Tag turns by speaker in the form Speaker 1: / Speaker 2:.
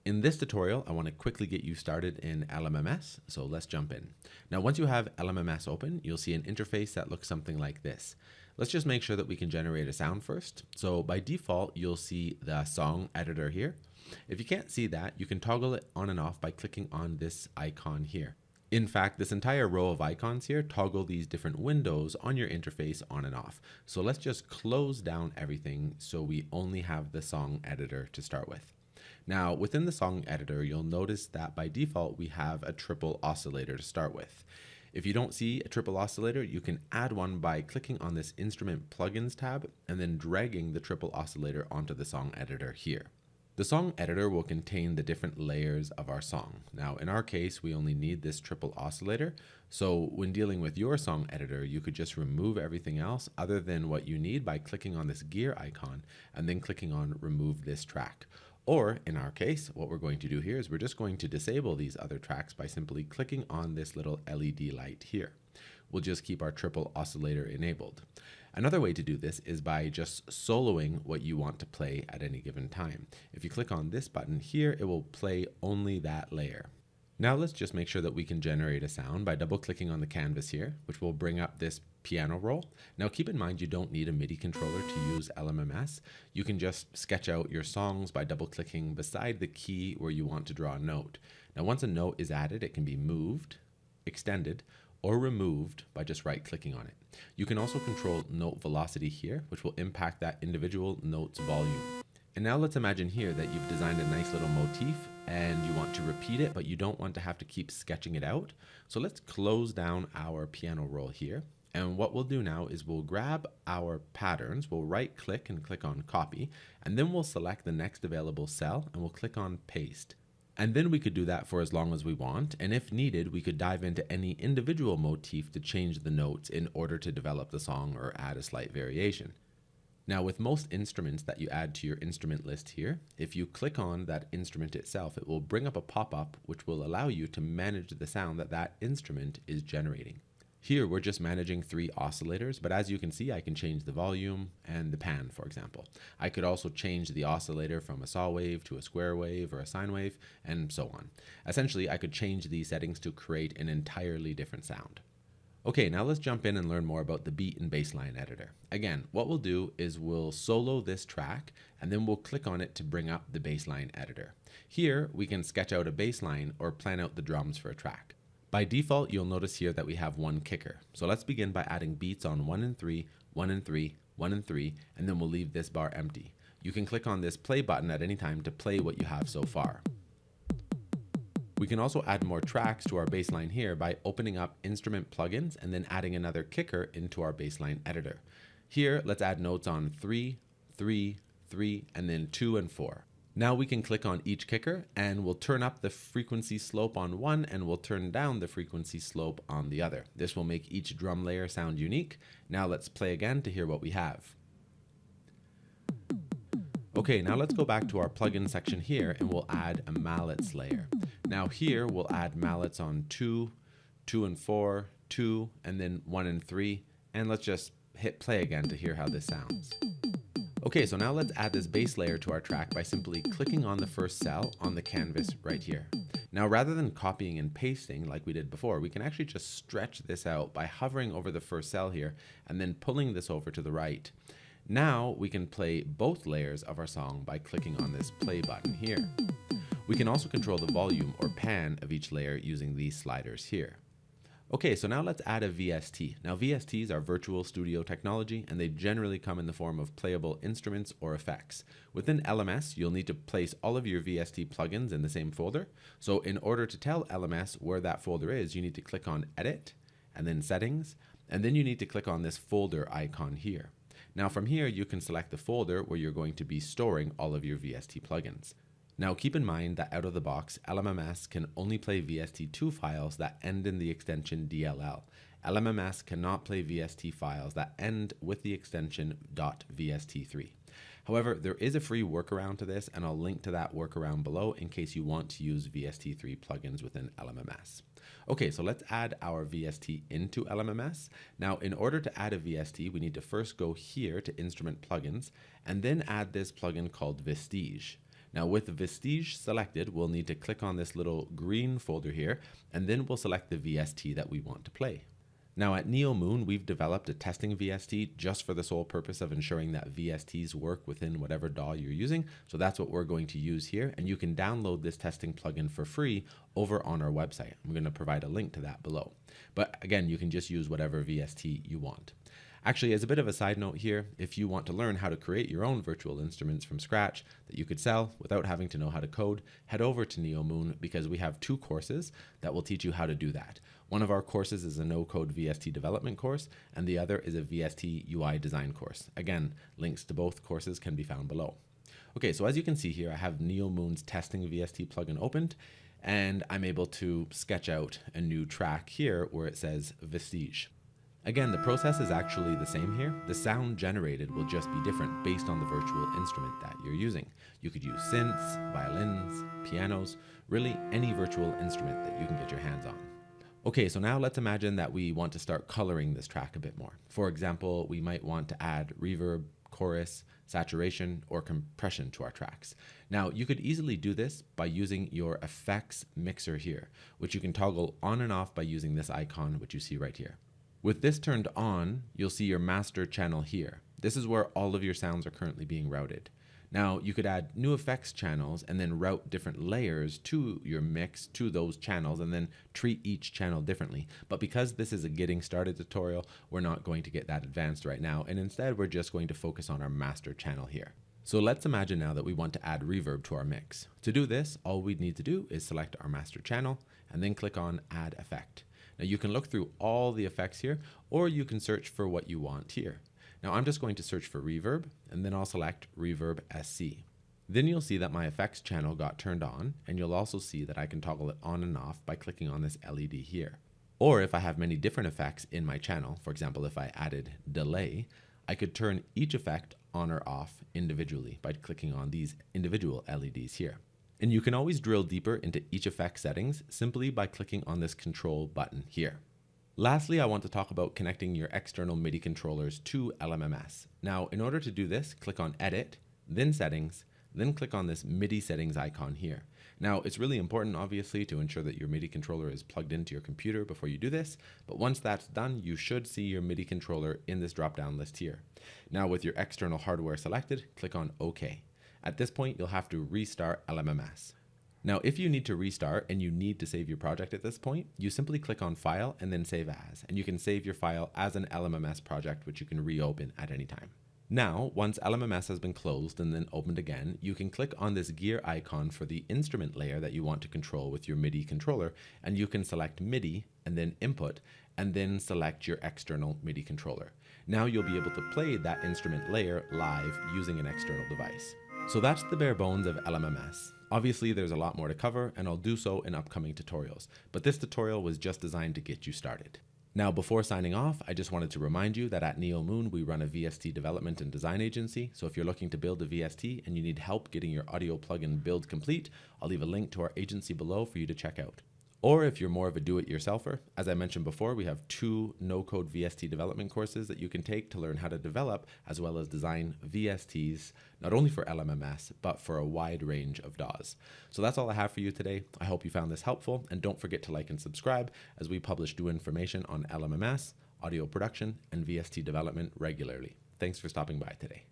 Speaker 1: In this tutorial, I want to quickly get you started in LMMS, so let's jump in. Now, once you have LMMS open, you'll see an interface that looks something like this. Let's just make sure that we can generate a sound first. So by default, you'll see the song editor here. If you can't see that, you can toggle it on and off by clicking on this icon here. In fact, this entire row of icons here toggle these different windows on your interface on and off. So let's just close down everything so we only have the song editor to start with. Now, within the song editor, you'll notice that by default, we have a triple oscillator to start with. If you don't see a triple oscillator, you can add one by clicking on this Instrument Plugins tab and then dragging the triple oscillator onto the song editor here. The song editor will contain the different layers of our song. Now, in our case, we only need this triple oscillator. So when dealing with your song editor, you could just remove everything else other than what you need by clicking on this gear icon and then clicking on remove this track. Or in our case, what we're going to do here is we're just going to disable these other tracks by simply clicking on this little LED light here. We'll just keep our triple oscillator enabled. Another way to do this is by just soloing what you want to play at any given time. If you click on this button here, it will play only that layer. Now let's just make sure that we can generate a sound by double clicking on the canvas here, which will bring up this piano roll. Now keep in mind you don't need a MIDI controller to use LMMS. You can just sketch out your songs by double clicking beside the key where you want to draw a note. Now once a note is added, it can be moved, extended, or removed by just right clicking on it. You can also control note velocity here, which will impact that individual note's volume. And now let's imagine here that you've designed a nice little motif and you want to repeat it, but you don't want to have to keep sketching it out. So let's close down our piano roll here. And what we'll do now is we'll grab our patterns, we'll right click and click on copy, and then we'll select the next available cell and we'll click on paste. And then we could do that for as long as we want. And if needed, we could dive into any individual motif to change the notes in order to develop the song or add a slight variation. Now, with most instruments that you add to your instrument list here, if you click on that instrument itself, it will bring up a pop-up which will allow you to manage the sound that that instrument is generating. Here, we're just managing 3 oscillators, but as you can see, I can change the volume and the pan, for example. I could also change the oscillator from a saw wave to a square wave or a sine wave, and so on. Essentially, I could change these settings to create an entirely different sound. Okay, now let's jump in and learn more about the beat and bassline editor. Again, what we'll do is we'll solo this track and then we'll click on it to bring up the bassline editor. Here, we can sketch out a bassline or plan out the drums for a track. By default, you'll notice here that we have one kicker. So let's begin by adding beats on 1 and 3, 1 and 3, 1 and 3, and then we'll leave this bar empty. You can click on this play button at any time to play what you have so far. We can also add more tracks to our bassline here by opening up instrument plugins and then adding another kicker into our bassline editor. Here, let's add notes on 3, 3, 3, and then 2 and 4. Now we can click on each kicker and we'll turn up the frequency slope on one and we'll turn down the frequency slope on the other. This will make each drum layer sound unique. Now let's play again to hear what we have. Okay, now let's go back to our plugin section here and we'll add a mallets layer. Now here we'll add mallets on 2, 2 and 4, 2, and then 1 and 3. And let's just hit play again to hear how this sounds. Okay, so now let's add this bass layer to our track by simply clicking on the first cell on the canvas right here. Now, rather than copying and pasting like we did before, we can actually just stretch this out by hovering over the first cell here and then pulling this over to the right. Now we can play both layers of our song by clicking on this play button here. We can also control the volume or pan of each layer using these sliders here. Okay, so now let's add a VST. Now VSTs are virtual studio technology and they generally come in the form of playable instruments or effects. Within LMS, you'll need to place all of your VST plugins in the same folder. So in order to tell LMS where that folder is, you need to click on Edit and then Settings, and then you need to click on this folder icon here. Now from here, you can select the folder where you're going to be storing all of your VST plugins. Now keep in mind that out of the box, LMMS can only play VST2 files that end in the extension DLL. LMMS cannot play VST files that end with the extension .vst3. However, there is a free workaround to this, and I'll link to that workaround below in case you want to use VST3 plugins within LMMS. Okay, so let's add our VST into LMMS. Now, in order to add a VST, we need to first go here to Instrument Plugins, and then add this plugin called Vestige. Now with Vestige selected, we'll need to click on this little green folder here, and then we'll select the VST that we want to play. Now at NeoMoon, we've developed a testing VST just for the sole purpose of ensuring that VSTs work within whatever DAW you're using. So that's what we're going to use here. And you can download this testing plugin for free over on our website. I'm going to provide a link to that below. But again, you can just use whatever VST you want. Actually, as a bit of a side note here, if you want to learn how to create your own virtual instruments from scratch that you could sell without having to know how to code, head over to NeoMoon because we have 2 courses that will teach you how to do that. One of our courses is a no-code VST development course, and the other is a VST UI Design Course. Again, links to both courses can be found below. Okay, so as you can see here, I have NeoMoon's testing VST plugin opened, and I'm able to sketch out a new track here where it says Vestige. Again, the process is actually the same here. The sound generated will just be different based on the virtual instrument that you're using. You could use synths, violins, pianos, really any virtual instrument that you can get your hands on. Okay, so now let's imagine that we want to start coloring this track a bit more. For example, we might want to add reverb, chorus, saturation, or compression to our tracks. Now, you could easily do this by using your effects mixer here, which you can toggle on and off by using this icon, which you see right here. With this turned on, you'll see your master channel here. This is where all of your sounds are currently being routed. Now, you could add new effects channels and then route different layers to your mix to those channels and then treat each channel differently. But because this is a getting started tutorial, we're not going to get that advanced right now. And instead, we're just going to focus on our master channel here. So let's imagine now that we want to add reverb to our mix. To do this, all we need to do is select our master channel and then click on Add Effect. Now you can look through all the effects here, or you can search for what you want here. Now I'm just going to search for reverb, and then I'll select Reverb SC. Then you'll see that my effects channel got turned on, and you'll also see that I can toggle it on and off by clicking on this LED here. Or if I have many different effects in my channel, for example, if I added delay, I could turn each effect on or off individually by clicking on these individual LEDs here. And you can always drill deeper into each effect settings simply by clicking on this control button here. Lastly, I want to talk about connecting your external MIDI controllers to LMMS. Now, in order to do this, click on Edit, then Settings, then click on this MIDI settings icon here. Now, it's really important, obviously, to ensure that your MIDI controller is plugged into your computer before you do this, but once that's done, you should see your MIDI controller in this drop-down list here. Now, with your external hardware selected, click on OK. At this point, you'll have to restart LMMS. Now, if you need to restart and you need to save your project at this point, you simply click on File and then Save As, and you can save your file as an LMMS project, which you can reopen at any time. Now, once LMMS has been closed and then opened again, you can click on this gear icon for the instrument layer that you want to control with your MIDI controller, and you can select MIDI and then Input, and then select your external MIDI controller. Now you'll be able to play that instrument layer live using an external device. So that's the bare bones of LMMS. Obviously, there's a lot more to cover, and I'll do so in upcoming tutorials, but this tutorial was just designed to get you started. Now, before signing off, I just wanted to remind you that at NeoMoon, we run a VST development and design agency. So if you're looking to build a VST and you need help getting your audio plugin build complete, I'll leave a link to our agency below for you to check out. Or if you're more of a do-it-yourselfer, as I mentioned before, we have 2 no-code VST development courses that you can take to learn how to develop as well as design VSTs, not only for LMMS, but for a wide range of DAWs. So that's all I have for you today. I hope you found this helpful, and don't forget to like and subscribe as we publish new information on LMMS, audio production, and VST development regularly. Thanks for stopping by today.